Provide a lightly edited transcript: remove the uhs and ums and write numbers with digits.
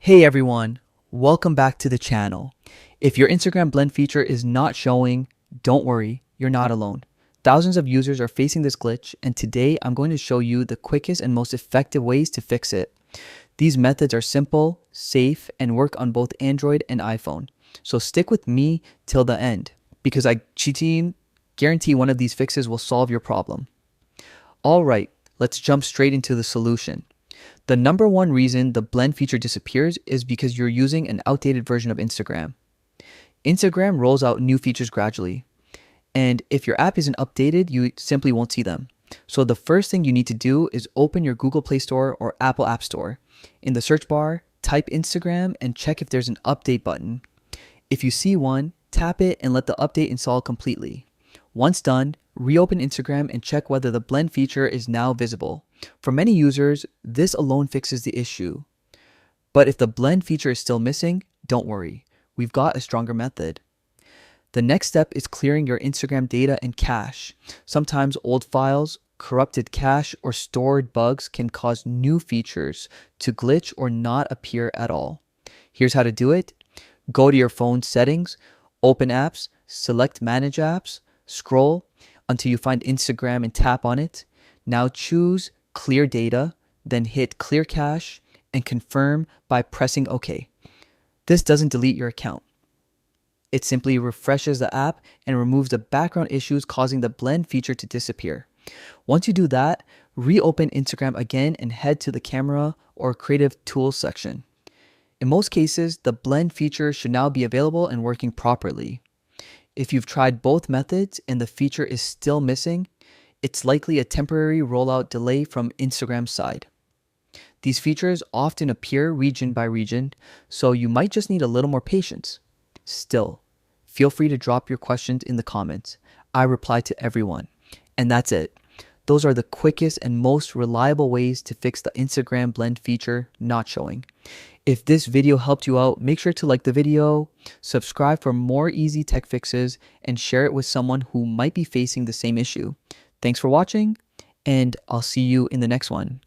Hey everyone, welcome back to the channel. If your Instagram blend feature is not showing, don't worry, you're not alone. Thousands of users are facing this glitch, and today I'm going to show you the quickest and most effective ways to fix it. These methods are simple, safe, and work on both Android and iPhone. So stick with me till the end, because I guarantee one of these fixes will solve your problem. Alright, let's jump straight into the solution. The number one reason the blend feature disappears is because you're using an outdated version of Instagram. Instagram rolls out new features gradually, and if your app isn't updated, you simply won't see them. So the first thing you need to do is open your Google Play Store or Apple App Store. In the search bar, type Instagram and check if there's an update button. If you see one, tap it and let the update install completely. Once done, reopen Instagram and check whether the blend feature is now visible. For many users, this alone fixes the issue. But if the blend feature is still missing, don't worry. We've got a stronger method. The next step is clearing your Instagram data and cache. Sometimes old files, corrupted cache, or stored bugs can cause new features to glitch or not appear at all. Here's how to do it. Go to your phone settings, open apps, select manage apps, scroll until you find Instagram and tap on it. Now choose clear data, then hit clear cache and confirm by pressing OK. This doesn't delete your account. It simply refreshes the app and removes the background issues causing the blend feature to disappear. Once you do that, reopen Instagram again and head to the camera or creative tools section. In most cases, the blend feature should now be available and working properly. If you've tried both methods and the feature is still missing, it's likely a temporary rollout delay from Instagram's side. These features often appear region by region, so you might just need a little more patience. Still, feel free to drop your questions in the comments. I reply to everyone. And that's it. Those are the quickest and most reliable ways to fix the Instagram blend feature not showing. If this video helped you out, make sure to like the video, subscribe for more easy tech fixes, and share it with someone who might be facing the same issue. Thanks for watching, and I'll see you in the next one.